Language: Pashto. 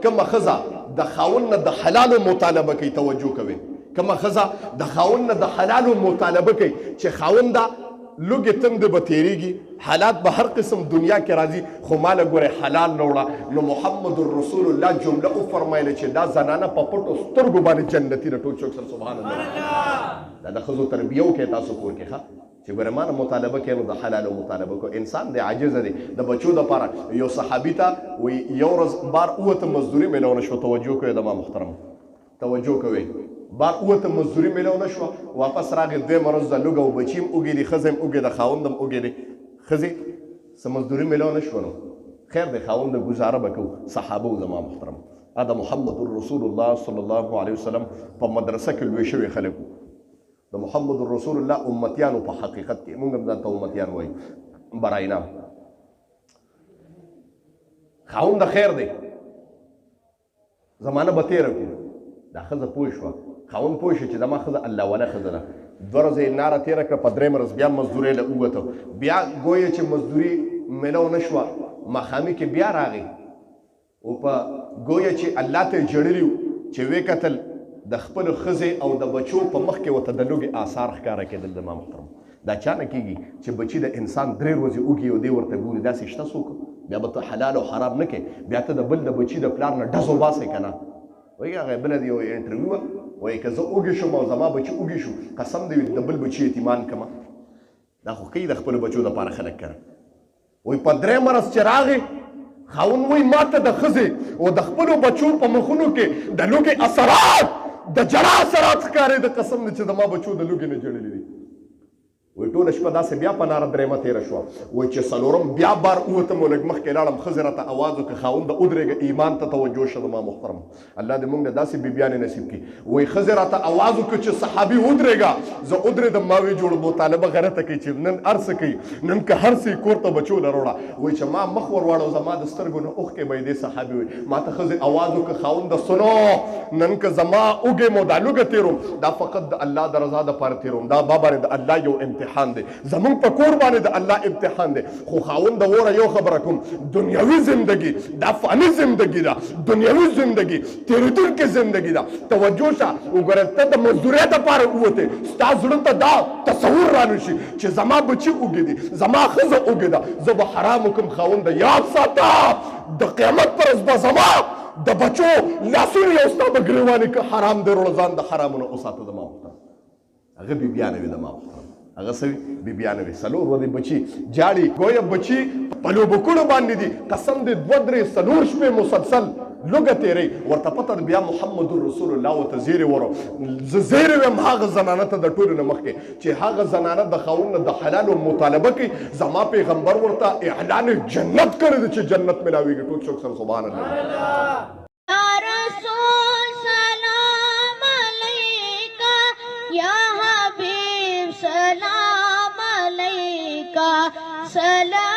کومه ښځه د خاوند نه د حلالو مطالبه کوي، توجه کوي، کومه ښځه د خاوند نه د حلالو مطالبه کوي چې خاونده لوږې تندې به تېرېږي، حالات به هر قسم دنیا کې راځي، خو ماله ګورې حلال نه وړه. نو محمد رسول الله جمله وفرمایله چې دا زنانه په پټو سترګو باندې جنتي ده. ټول چوک سره سبحان الله. دا د ښځو تربیه وکړئ تاسو کور کې ښه چې ګوره ما نه مطالبه کوي نو د حلالو مطالبه کو. انسان دی عاجزه دی. د بچو دپاره یو صحابي ته وایي یو ورځ بار اوته مزدوري میلونه شوه. توجه کوئ د ما محترم، توجه کوئ. بار اوته مزدوري میلونه شوه، واپس راغی دویمه ورځ د لوږه او بچي هم اوږې دي، ښځه هم اوږې ده، خاوند هم اوږې دی. ښځې څه مزدوري میلونه شوه نو خیر دی، خاوند د ګزاره به کوو. صحابه و زما محترم، دا محمد رسول الله صلی الله علیه وسلم په مدرسه کې لوی شوي خلک وو. د محمد رسول الله امتیانو په حقیقت کې موږ هم ځان ته امتیان وایو. برای نام خاوند د خیر دی، زمانه به تېره کړو. دا ښځه پوه شوه، خاوند پوه شو چې زما ښځه الله والا ښځه ده. دوه ورځې یې ناره تېره کړه، په درېیمه ورځ بیا مزدورۍ له ووته. بیا ګویه چې مزدوري میلو نه شوه، ماښامي کې بیا راغی او په ګویه چې الله ته یې ژړلي وو چې ویې کتل د خپلو ښځې او د بچو په مخ کې ورته د لوږې آثار ښکاره کېدل. د ما محترم دا چا نه کېږي چې بچي د انسان 3 ورځې اوږي او دی ورته ګوري، داسې شته څوک؟ بیا به ته حلال او حرام نه کوې، بیا ته د بل د بچي د پلار نه ډزو باسې که نه. وایي هغه بله د یو انټرویو وه، وایي که زه اوږې شم او زما بچي اوږې شو، قسم دی د بل بچي یتیمان کړمه. دا خو کوي د خپلو بچو دپاره خلک که نه. وایي په 3 ورځ چې راغې خاوند وایي ما ته د ښځې او د خپلو بچو په مخونو کې د لوږې اثرات د جړا اثرات ښکارېده. قسم دی چې زما بچو د لوږې نه جړلي دي. وایي ټوله شپه داسې بیا په ناره درېیمه تېره شوه. وایي چې څلورم بیا بار ووتم او لږ مخکې لاړم، ښځې راته اواز وکړه خاونده ودرېږه، ایمان ته توجه شه. زما محترم الله دې موږ له داسې بیبیانې نصیب کړي. وایي ښځې راته اواز وکړه چې صحابي ودرېږه. زه ودرېدم، ما ویې جوړ مطالبه غلطه کوي چې نن هر څه کوي، نن که هر څه یې کور ته بچو له وروړه. وایي چې ما مخ ور واړو، زما د سترګو نه اوښکې به یې دې صحابي وایي ما ته ښځې اواز وکړه خاونده سنو نن که زما اوږې مو دا لوږه تېروم دا فقط د الله د رضا دپاره تېروم، دا ما باندې د الله یو امتحان دی، زمونږ په کور باندې د الله امتحان دی. خو خاوند وره یو خبره کوم، دنیوي زندگی دا فانی زندگی ده، دنیوي زندگی تېرېدونکې زندگی ده. توجه شه وګوره، ته د مزدورۍ دپاره ووتې، ستا زړه ته دا تصور رانه شي چې زما بچي اوږې دي، زما ښځه اوږې ده، زه به حرام وکړم. خاونده یاد ساته د قیامت پر ورځ به زما د بچو لاسونه یو ستا به ګرېوانې که حرام دی وروړه، ځان د حرامو نه وساته. د ما محترم هغه بیبیانې وي، د ما محترم هغه څه وي بیبیانې وي. 4 ورځې بچي جاړي، ګویه بچي په لوبکړو باندې دي، قسم دې 2 3 4 شپې مسلسل لوږه تېرئ. ورته پته ده بیا محمد رسول الله ورته زیرې ورو. زه زیرې ویم هغه زنانه ته د ټولو نه مخکې چې هغه زنانه د خاوند نه د حلالو مطالبه کوي، زما پیغمبر ورته اعلان جنت کړی دی چې جنت میلاویږي. ټول څوک سره سبحان الله. سلام